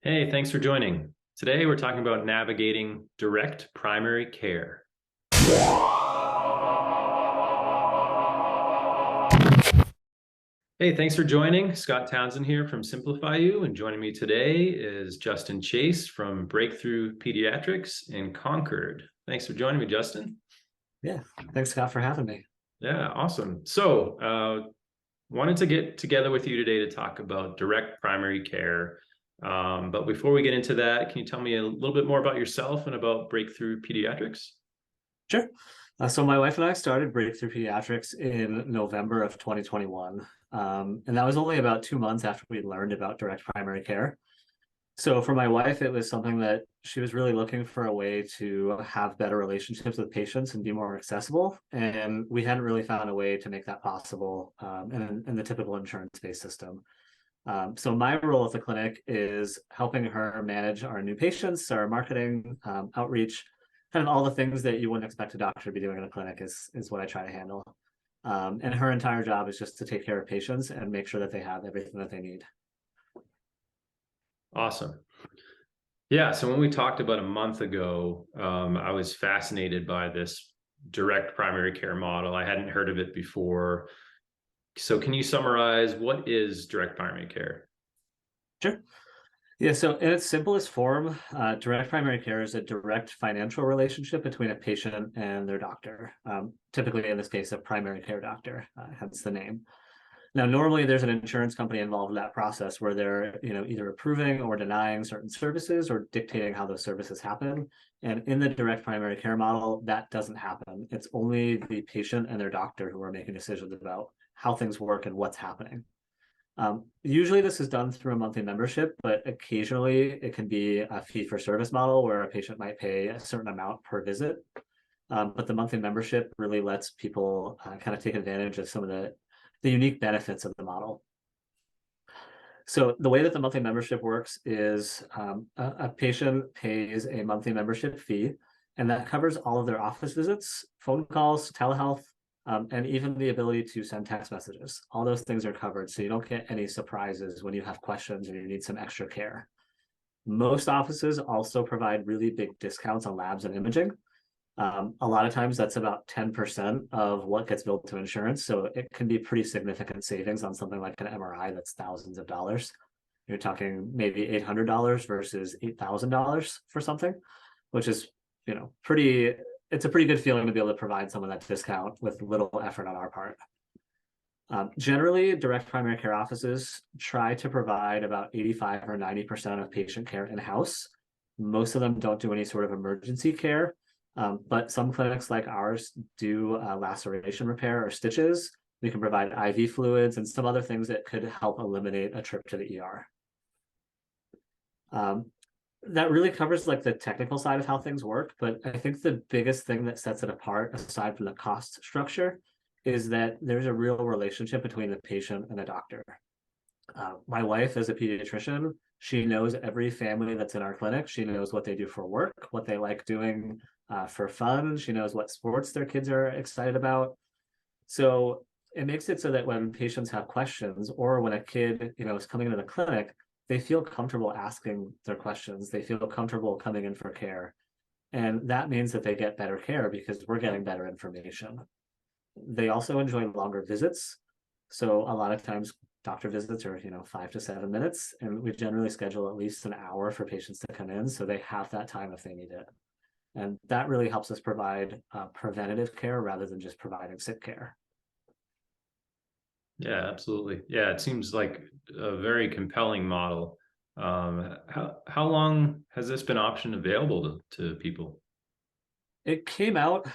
Hey, thanks for joining. Today we're talking about navigating direct primary care. Hey, thanks for joining. Scott Townsend here from Simplifiu, and joining me today is Justin Chase from Breakthrough Pediatrics in Concord. Thanks for joining me, Justin. Yeah, thanks, Scott, for having me. Yeah, awesome. Wanted to get together with you today to talk about direct primary care. But before we get into that, can you tell me a little bit more about yourself and about Breakthrough Pediatrics? Sure. So my wife and I started Breakthrough Pediatrics in November of 2021. And that was only about 2 months after we learned about direct primary care. So for my wife, it was something that she was really looking for a way to have better relationships with patients and be more accessible. And we hadn't really found a way to make that possible in the typical insurance-based system. So my role at the clinic is helping her manage our new patients, our marketing, outreach, kind of all the things that you wouldn't expect a doctor to be doing in a clinic is what I try to handle. And her entire job is just to take care of patients and make sure that they have everything that they need. Awesome. Yeah, so when we talked about a month ago, I was fascinated by this direct primary care model. I hadn't heard of it before. So can you summarize what is direct primary care? Sure. Yeah, so in its simplest form, direct primary care is a direct financial relationship between a patient and their doctor, typically in this case, a primary care doctor, hence the name. Now, normally there's an insurance company involved in that process where they're, either approving or denying certain services or dictating how those services happen. And in the direct primary care model, that doesn't happen. It's only the patient and their doctor who are making decisions about how things work and what's happening. Usually this is done through a monthly membership, but occasionally it can be a fee for service model where a patient might pay a certain amount per visit. But the monthly membership really lets people kind of take advantage of some of the unique benefits of the model. So the way that the monthly membership works is a patient pays a monthly membership fee, and that covers all of their office visits, phone calls, telehealth, and even the ability to send text messages. All those things are covered, so you don't get any surprises when you have questions or you need some extra care. Most offices also provide really big discounts on labs and imaging. A lot of times that's about 10% of what gets billed to insurance. So it can be pretty significant savings on something like an MRI that's thousands of dollars. You're talking maybe $800 versus $8,000 for something, which is, it's a pretty good feeling to be able to provide someone that discount with little effort on our part. Generally, direct primary care offices try to provide about 85 or 90% of patient care in-house. Most of them don't do any sort of emergency care. But some clinics like ours do laceration repair or stitches. We can provide IV fluids and some other things that could help eliminate a trip to the ER. That really covers like the technical side of how things work, but I think the biggest thing that sets it apart, aside from the cost structure, is that there's a real relationship between the patient and the doctor. My wife, as a pediatrician, she knows every family that's in our clinic. She knows what they do for work, what they like doing for fun. She knows what sports their kids are excited about. So it makes it so that when patients have questions or when a kid, is coming into the clinic, they feel comfortable asking their questions. They feel comfortable coming in for care. And that means that they get better care because we're getting better information. They also enjoy longer visits. So a lot of times doctor visits are, 5 to 7 minutes, and we generally schedule at least an hour for patients to come in so they have that time if they need it. And that really helps us provide preventative care rather than just providing sick care. Yeah, absolutely. Yeah, it seems like a very compelling model. How long has this been option available to people? It came out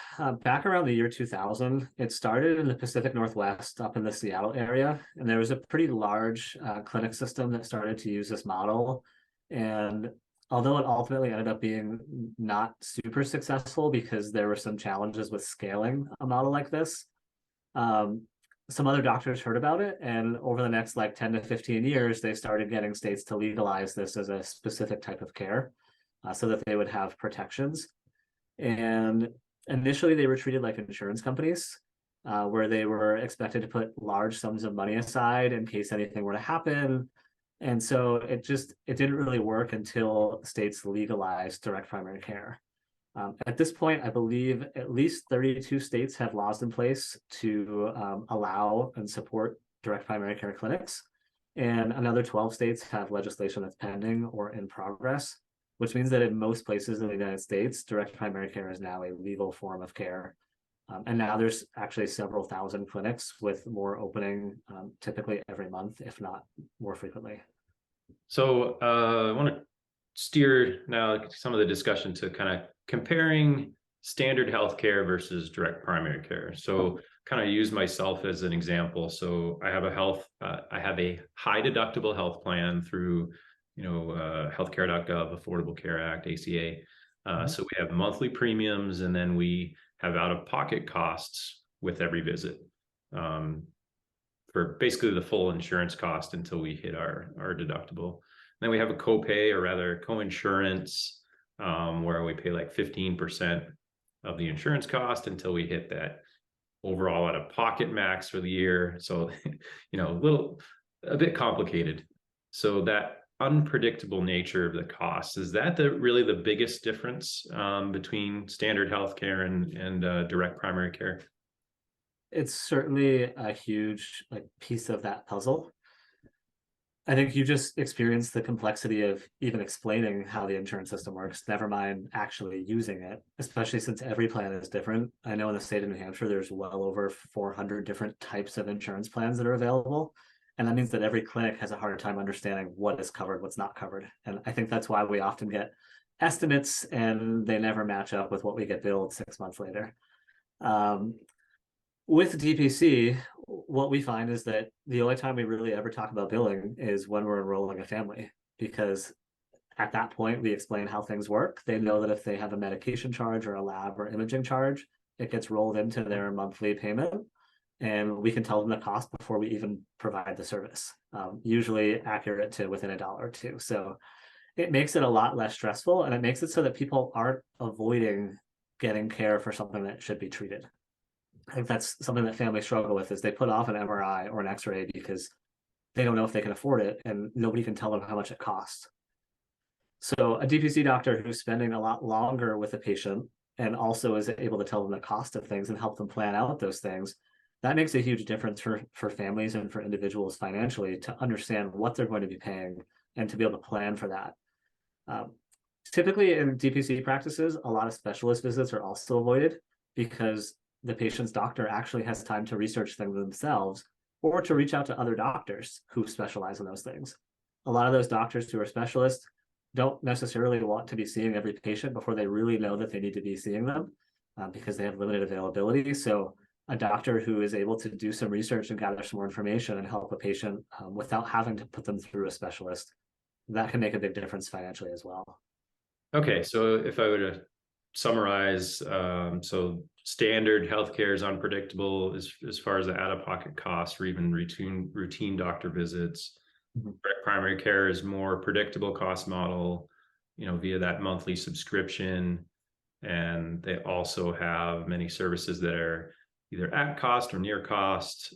back around the year 2000. It started in the Pacific Northwest up in the Seattle area, and there was a pretty large clinic system that started to use this model. And although it ultimately ended up being not super successful because there were some challenges with scaling a model like this, some other doctors heard about it, and over the next like 10 to 15 years, they started getting states to legalize this as a specific type of care so that they would have protections. And initially, they were treated like insurance companies, where they were expected to put large sums of money aside in case anything were to happen. And so it didn't really work until states legalized direct primary care. At this point, I believe at least 32 states have laws in place to allow and support direct primary care clinics. And another 12 states have legislation that's pending or in progress, which means that in most places in the United States, direct primary care is now a legal form of care. And now there's actually several thousand clinics with more opening typically every month, if not more frequently. So I want to steer now some of the discussion to kind of comparing standard healthcare versus direct primary care. So kind of use myself as an example. So I have I have a high deductible health plan through, healthcare.gov, Affordable Care Act, ACA. So we have monthly premiums, and then we have out-of-pocket costs with every visit. For basically the full insurance cost until we hit our deductible. Then we have a copay, or rather co-insurance, where we pay like 15% of the insurance cost until we hit that overall out-of-pocket max for the year. So, a bit complicated. So that unpredictable nature of the costs, is that really the biggest difference between standard healthcare and direct primary care? It's certainly a huge piece of that puzzle. I think you just experienced the complexity of even explaining how the insurance system works, never mind actually using it, especially since every plan is different. I know in the state of New Hampshire, there's well over 400 different types of insurance plans that are available. And that means that every clinic has a hard time understanding what is covered, what's not covered. And I think that's why we often get estimates and they never match up with what we get billed 6 months later. With DPC, what we find is that the only time we really ever talk about billing is when we're enrolling a family, because at that point we explain how things work. They know that if they have a medication charge or a lab or imaging charge, it gets rolled into their monthly payment, and we can tell them the cost before we even provide the service, usually accurate to within $1 or $2. So it makes it a lot less stressful, and it makes it so that people aren't avoiding getting care for something that should be treated. I think that's something that families struggle with, is they put off an MRI or an X-ray because they don't know if they can afford it, and nobody can tell them how much it costs. So a DPC doctor who's spending a lot longer with a patient and also is able to tell them the cost of things and help them plan out those things, that makes a huge difference for families and for individuals financially, to understand what they're going to be paying and to be able to plan for that. Typically in DPC practices, a lot of specialist visits are also avoided because the patient's doctor actually has time to research things themselves or to reach out to other doctors who specialize in those things. A lot of those doctors who are specialists don't necessarily want to be seeing every patient before they really know that they need to be seeing them, because they have limited availability. So a doctor who is able to do some research and gather some more information and help a patient without having to put them through a specialist, that can make a big difference financially as well. Okay, so if I were to summarize, so standard healthcare is unpredictable as far as the out-of-pocket costs or even routine doctor visits. Direct primary care is more predictable cost model, via that monthly subscription. And they also have many services that are either at cost or near cost,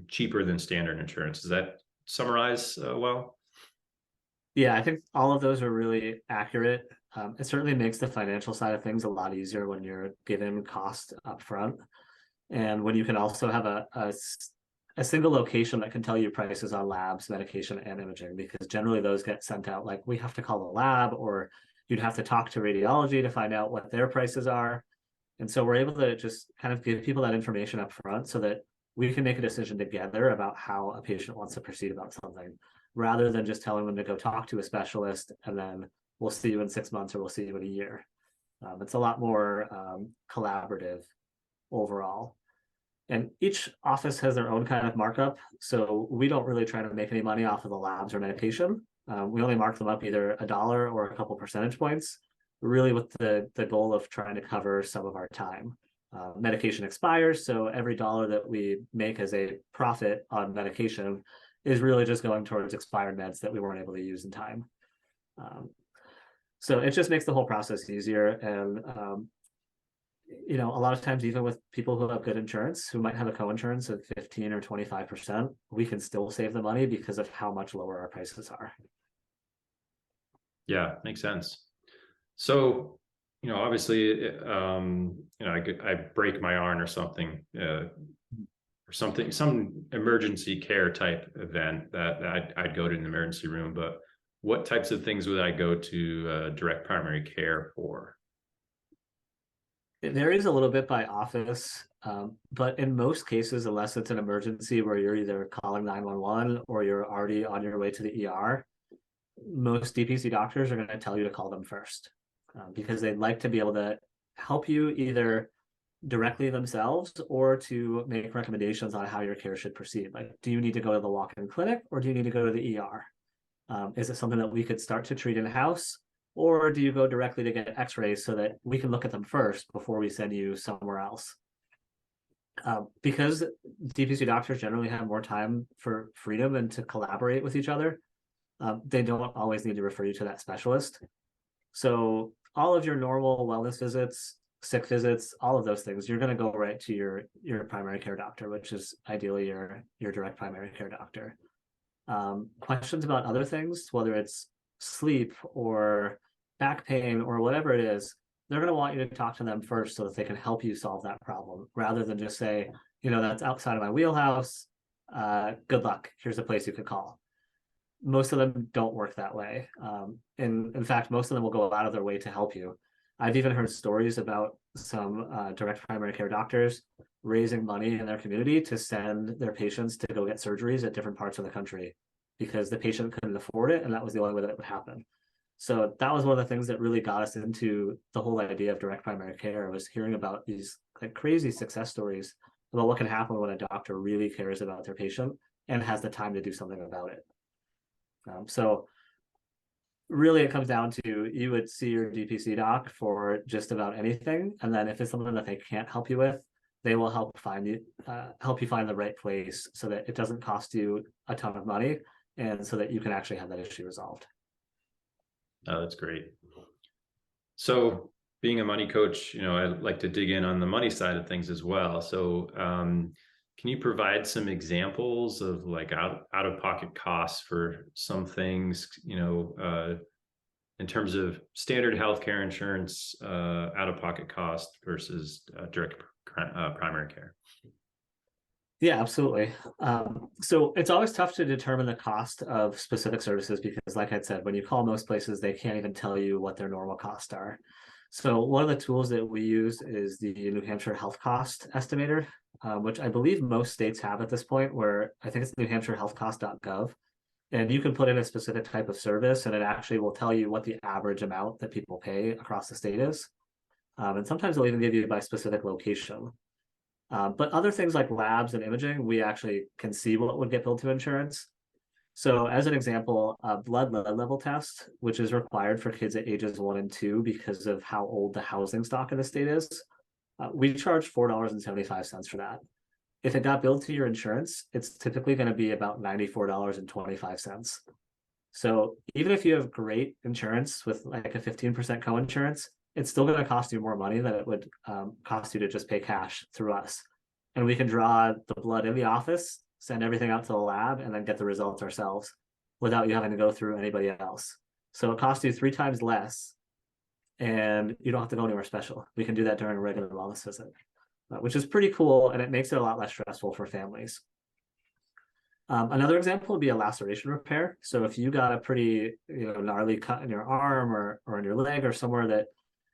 cheaper than standard insurance. Does that summarize well? Yeah, I think all of those are really accurate. It certainly makes the financial side of things a lot easier when you're given cost up front, and when you can also have a single location that can tell you prices on labs, medication, and imaging, because generally those get sent out like we have to call a lab, or you'd have to talk to radiology to find out what their prices are. And so we're able to just kind of give people that information up front so that we can make a decision together about how a patient wants to proceed about something, rather than just telling them to go talk to a specialist and then we'll see you in 6 months or we'll see you in a year. It's a lot more collaborative overall. And each office has their own kind of markup. So we don't really try to make any money off of the labs or medication. We only mark them up either $1 or a couple percentage points, really with the goal of trying to cover some of our time. Medication expires, so every dollar that we make as a profit on medication is really just going towards expired meds that we weren't able to use in time. So it just makes the whole process easier. And a lot of times, even with people who have good insurance, who might have a co-insurance of 15 or 25%, we can still save the money because of how much lower our prices are. Yeah, makes sense. So, obviously, I break my arm or something, some emergency care type event that I'd go to an emergency room. But what types of things would I go to direct primary care for? It varies a little bit by office, but in most cases, unless it's an emergency where you're either calling 911 or you're already on your way to the ER, most DPC doctors are going to tell you to call them first, because they'd like to be able to help you either directly themselves or to make recommendations on how your care should proceed. Like, do you need to go to the walk-in clinic or do you need to go to the ER? Is it something that we could start to treat in-house? Or do you go directly to get x-rays so that we can look at them first before we send you somewhere else? Because DPC doctors generally have more time for freedom and to collaborate with each other, they don't always need to refer you to that specialist. So all of your normal wellness visits, sick visits, all of those things, you're going to go right to your primary care doctor, which is ideally your direct primary care doctor. Questions about other things, whether it's sleep or back pain or whatever it is, they're going to want you to talk to them first so that they can help you solve that problem, rather than just say, that's outside of my wheelhouse. Good luck. Here's a place you could call. Most of them don't work that way. In fact, most of them will go out of their way to help you. I've even heard stories about some direct primary care doctors raising money in their community to send their patients to go get surgeries at different parts of the country because the patient couldn't afford it, and that was the only way that it would happen. So that was one of the things that really got us into the whole idea of direct primary care, was hearing about these like crazy success stories about what can happen when a doctor really cares about their patient and has the time to do something about it. So really it comes down to, you would see your DPC doc for just about anything, and then if it's something that they can't help you with, they will help you find the right place so that it doesn't cost you a ton of money, and so that you can actually have that issue resolved. Oh, that's great. So being a money coach, I like to dig in on the money side of things as well. So can you provide some examples of like out-of-pocket costs for some things, in terms of standard healthcare insurance, out-of-pocket cost versus direct primary care? Yeah, absolutely. So it's always tough to determine the cost of specific services because, like I said, when you call most places, they can't even tell you what their normal costs are. So one of the tools that we use is the New Hampshire Health Cost Estimator, which I believe most states have at this point, where I think it's newhampshirehealthcost.gov. And you can put in a specific type of service, and it actually will tell you what the average amount that people pay across the state is. And sometimes they'll even give you by specific location. But other things like labs and imaging, we actually can see what would get billed to insurance. So as an example, a blood lead level test, which is required for kids at ages 1 and 2 because of how old the housing stock in the state is, we charge $4.75 for that. If it got billed to your insurance, it's typically going to be about $94.25. So even if you have great insurance with like a 15% co-insurance, it's still going to cost you more money than it would cost you to just pay cash through us. And we can draw the blood in the office, send everything out to the lab, and then get the results ourselves without you having to go through anybody else. So it costs you 3 times less, and you don't have to go anywhere special. We can do that during a regular wellness visit, which is pretty cool, and it makes it a lot less stressful for families. Another example would be a laceration repair. So if you got a pretty gnarly cut in your arm or in your leg or somewhere that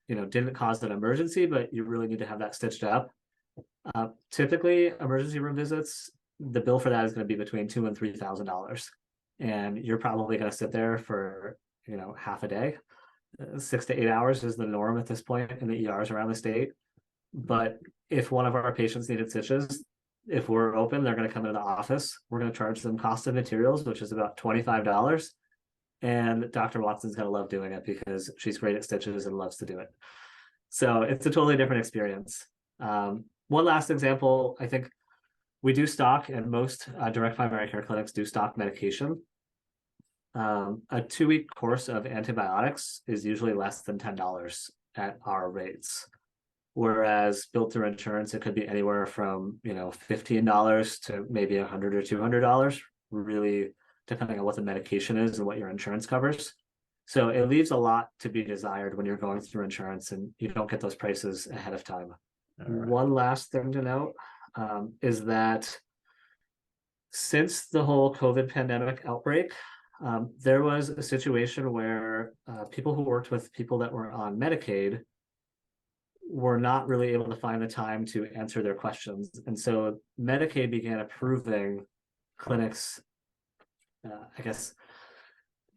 didn't cause an emergency, but you really need to have that stitched up, typically emergency room visits, the bill for that is going to be between $2,000 and $3,000, and you're probably going to sit there for half a day. 6 to 8 hours is the norm at this point in the ERs around the state. But if one of our patients needed stitches, if we're open, they're going to come into the office. We're going to charge them cost of materials, which is about $25. And Dr. Watson's going to love doing it because she's great at stitches and loves to do it. So it's a totally different experience. One last example, I think we do stock, and most direct primary care clinics do stock medication. A 2-week course of antibiotics is usually less than $10 at our rates. Whereas built through insurance, it could be anywhere from, $15 to maybe $100 or $200, really depending on what the medication is and what your insurance covers. So it leaves a lot to be desired when you're going through insurance and you don't get those prices ahead of time. Right. One last thing to note is that since the whole COVID pandemic outbreak, there was a situation where people who worked with people that were on Medicaid were not really able to find the time to answer their questions. And so Medicaid began approving clinics,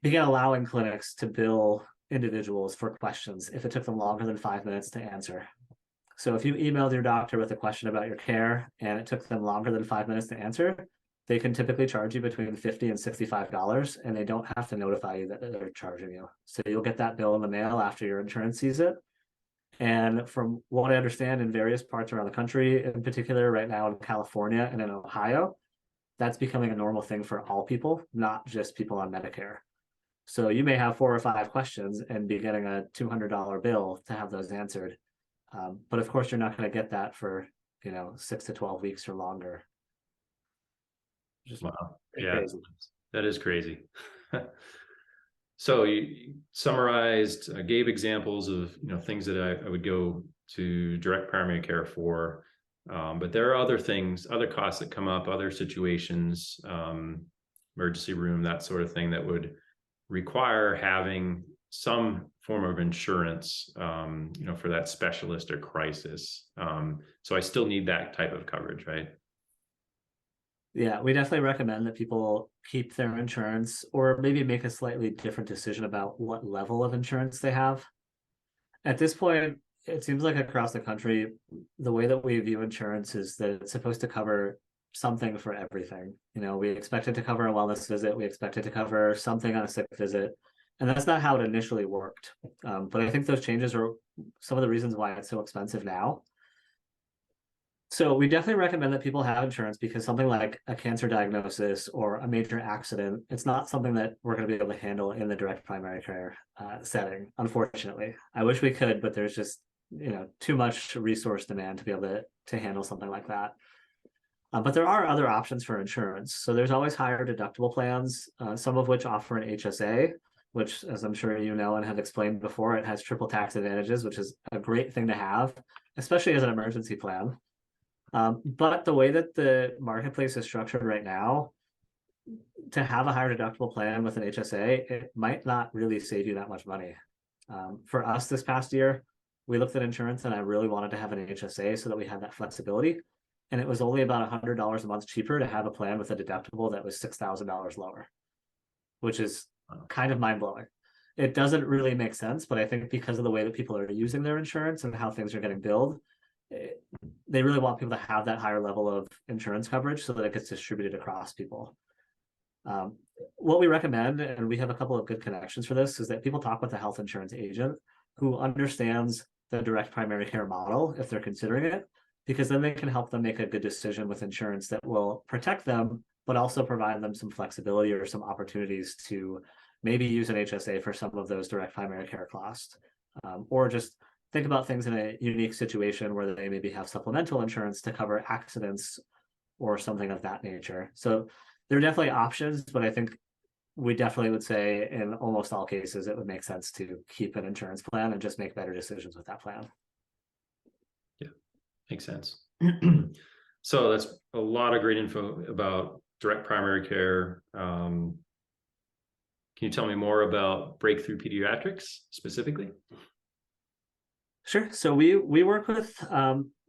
began allowing clinics to bill individuals for questions if it took them longer than 5 minutes to answer. So if you emailed your doctor with a question about your care and it took them longer than 5 minutes to answer, they can typically charge you between $50 and $65, and they don't have to notify you that they're charging you. So you'll get that bill in the mail after your insurance sees it. And from what I understand in various parts around the country, in particular right now in California and in Ohio, that's becoming a normal thing for all people, not just people on Medicare. So you may have 4 or 5 questions and be getting a $200 bill to have those answered. But of course, you're not going to get that for 6 to 12 weeks or longer. Just Wow. Yeah, crazy. that is crazy. So you summarized, gave examples of things that I would go to direct primary care for, but there are other things, other costs that come up, other situations, emergency room, that sort of thing that would require having some form of insurance, for that specialist or crisis. So I still need that type of coverage, right? Yeah, we definitely recommend that people keep their insurance or maybe make a slightly different decision about what level of insurance they have. At this point, it seems like across the country, the way that we view insurance is that it's supposed to cover something for everything. We expect it to cover a wellness visit, we expect it to cover something on a sick visit, and that's not how it initially worked. But I think those changes are some of the reasons why it's so expensive now. So we definitely recommend that people have insurance because something like a cancer diagnosis or a major accident, it's not something that we're going to be able to handle in the direct primary care setting, unfortunately. I wish we could, but there's just too much resource demand to be able to handle something like that. But there are other options for insurance. So there's always higher deductible plans, some of which offer an HSA, which, as I'm sure you know and have explained before, it has triple tax advantages, which is a great thing to have, especially as an emergency plan. But the way that the marketplace is structured right now, to have a higher deductible plan with an HSA, it might not really save you that much money. For us this past year, we looked at insurance and I really wanted to have an HSA so that we had that flexibility. And it was only about $100 a month cheaper to have a plan with a deductible that was $6,000 lower, which is kind of mind-blowing. It doesn't really make sense, but I think because of the way that people are using their insurance and how things are getting billed, they really want people to have that higher level of insurance coverage so that it gets distributed across people. What we recommend, and we have a couple of good connections for this, is that people talk with a health insurance agent who understands the direct primary care model if they're considering it, because then they can help them make a good decision with insurance that will protect them, but also provide them some flexibility or some opportunities to maybe use an HSA for some of those direct primary care costs, or just think about things in a unique situation where they maybe have supplemental insurance to cover accidents or something of that nature. So there are definitely options, but I think we definitely would say in almost all cases, it would make sense to keep an insurance plan and just make better decisions with that plan. Yeah, makes sense. So that's a lot of great info about direct primary care. Can you tell me more about Breakthrough Pediatrics specifically? Sure. So we work with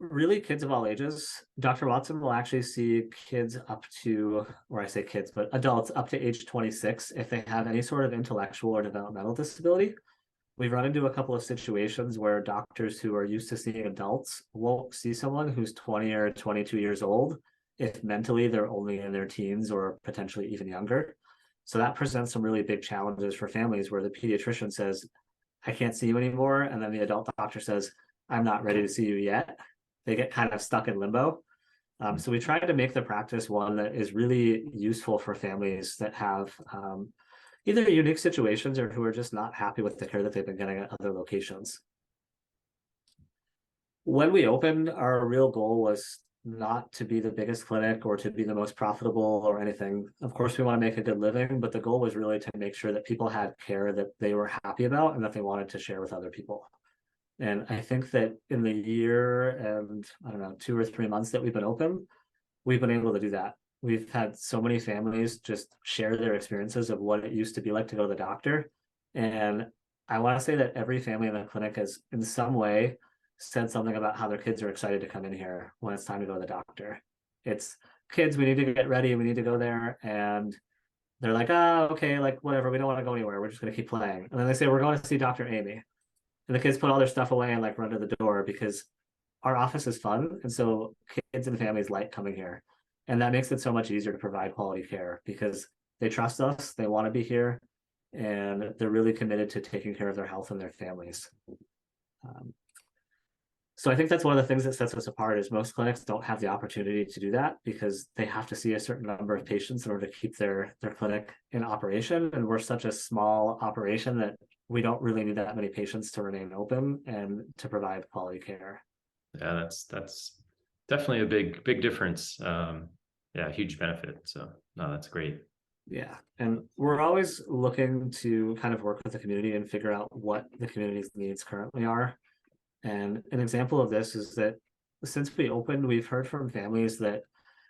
really kids of all ages. Dr. Watson will actually see kids up to, or I say kids, but adults up to age 26 if they have any sort of intellectual or developmental disability. We've run into a couple of situations where doctors who are used to seeing adults won't see someone who's 20 or 22 years old if mentally they're only in their teens or potentially even younger. So that presents some really big challenges for families where the pediatrician says, I can't see you anymore. And then the adult doctor says, I'm not ready to see you yet. They get kind of stuck in limbo. So we try to make the practice one that is really useful for families that have either unique situations or who are just not happy with the care that they've been getting at other locations. When we opened, our real goal was not to be the biggest clinic or to be the most profitable or anything. Of course, we want to make a good living, but the goal was really to make sure that people had care that they were happy about and that they wanted to share with other people. And I think that in the year and I don't know, 2 or 3 months that we've been open, we've been able to do that. We've had so many families just share their experiences of what it used to be like to go to the doctor. And I want to say that every family in the clinic has, in some way, said something about how their kids are excited to come in here when it's time to go to the doctor. It's kids, we need to get ready, we need to go there. And they're like, oh, okay, like whatever, we don't want to go anywhere. We're just going to keep playing. And then they say, we're going to see Dr. Amy. And the kids put all their stuff away and like run to the door because our office is fun. And so kids and families like coming here. And that makes it so much easier to provide quality care because they trust us, they want to be here, and they're really committed to taking care of their health and their families. Um, so I think that's one of the things that sets us apart is most clinics don't have the opportunity to do that because they have to see a certain number of patients in order to keep their clinic in operation. And we're such a small operation that we don't really need that many patients to remain open and to provide quality care. Yeah, that's definitely a big difference. Yeah, huge benefit. So no, that's great. Yeah. And we're always looking to kind of work with the community and figure out what the community's needs currently are. And an example of this is that since we opened, we've heard from families that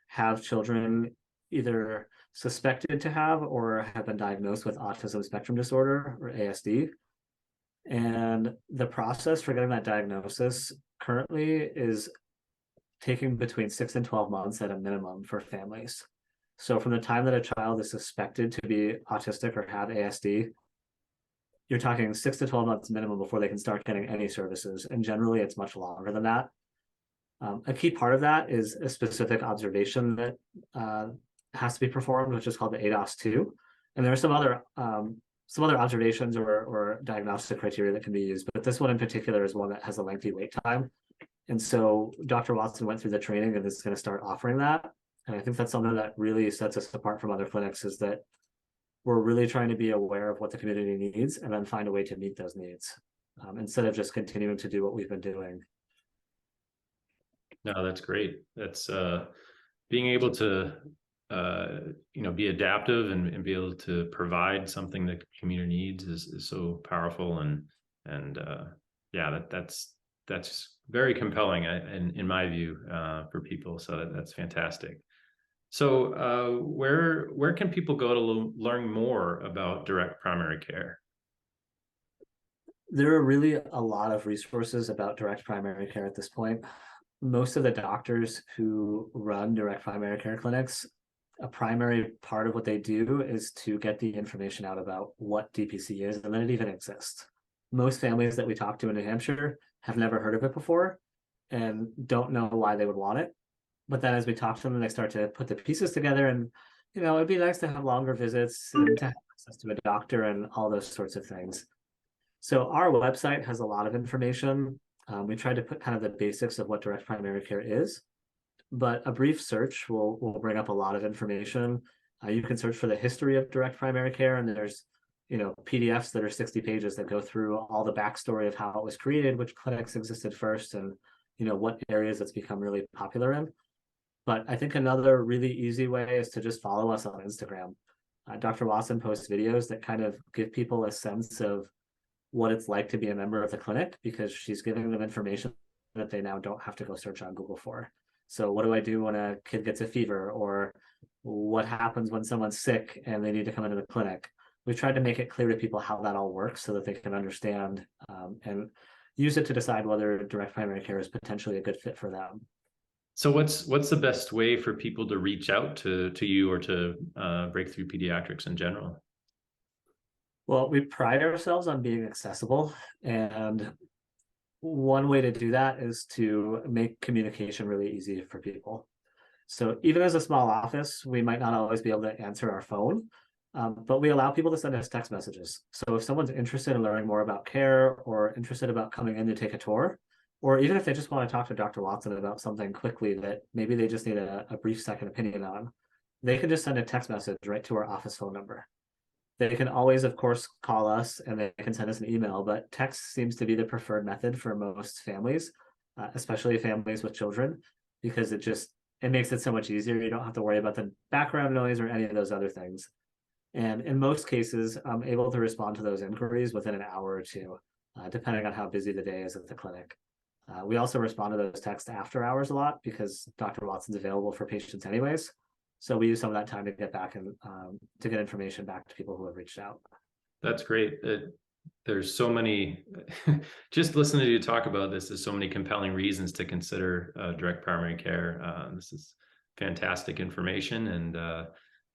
have children either suspected to have or have been diagnosed with autism spectrum disorder or ASD. And the process for getting that diagnosis currently is taking between 6 and 12 months at a minimum for families. So from the time that a child is suspected to be autistic or have ASD, you're talking 6 to 12 months minimum before they can start getting any services. And generally it's much longer than that. A key part of that is a specific observation that has to be performed, which is called the ADOS-2. And there are some other observations or diagnostic criteria that can be used, but this one in particular is one that has a lengthy wait time. And so Dr. Watson went through the training and is going to start offering that. And I think that's something that really sets us apart from other clinics is that we're really trying to be aware of what the community needs and then find a way to meet those needs instead of just continuing to do what we've been doing. No, that's great. That's being able to be adaptive and be able to provide something that the community needs is so powerful and yeah, that's very compelling in my view for people. So that's fantastic. So where can people go to learn more about direct primary care? There are really a lot of resources about direct primary care at this point. Most of the doctors who run direct primary care clinics, a primary part of what they do is to get the information out about what DPC is and that it even exists. Most families that we talk to in New Hampshire have never heard of it before and don't know why they would want it. But then as we talk to them, they start to put the pieces together and, it'd be nice to have longer visits and to have access to a doctor and all those sorts of things. So our website has a lot of information. We tried to put kind of the basics of what direct primary care is, but a brief search will bring up a lot of information. You can search for the history of direct primary care, and there's PDFs that are 60 pages that go through all the backstory of how it was created, which clinics existed first, and what areas it's become really popular in. But I think another really easy way is to just follow us on Instagram. Dr. Watson posts videos that kind of give people a sense of what it's like to be a member of the clinic because she's giving them information that they now don't have to go search on Google for. So what do I do when a kid gets a fever, or what happens when someone's sick and they need to come into the clinic? We tried to make it clear to people how that all works so that they can understand and use it to decide whether direct primary care is potentially a good fit for them. So what's the best way for people to reach out to you or to Breakthrough Pediatrics in general? Well, we pride ourselves on being accessible, and one way to do that is to make communication really easy for people. So even as a small office, we might not always be able to answer our phone, but we allow people to send us text messages. So if someone's interested in learning more about care or interested about coming in to take a tour, or even if they just want to talk to Dr. Watson about something quickly that maybe they just need a brief second opinion on, they can just send a text message right to our office phone number. They can always, of course, call us and they can send us an email, but text seems to be the preferred method for most families especially families with children, because it makes it so much easier. You don't have to worry about the background noise or any of those other things. And in most cases, I'm able to respond to those inquiries within an hour or two, depending on how busy the day is at the clinic. We also respond to those texts after hours a lot because Dr. Watson's available for patients anyways. So we use some of that time to get back and to get information back to people who have reached out. That's great. There's so many, just listening to you talk about this, there's so many compelling reasons to consider direct primary care. This is fantastic information. And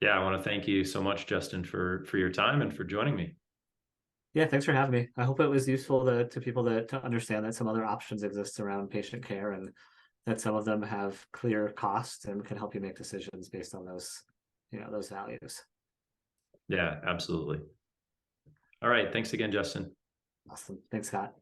yeah, I want to thank you so much, Justin, for your time and for joining me. Yeah, thanks for having me. I hope it was useful to people to understand that some other options exist around patient care and that some of them have clear costs and can help you make decisions based on those values. Yeah, absolutely. All right. Thanks again, Justin. Awesome. Thanks, Scott.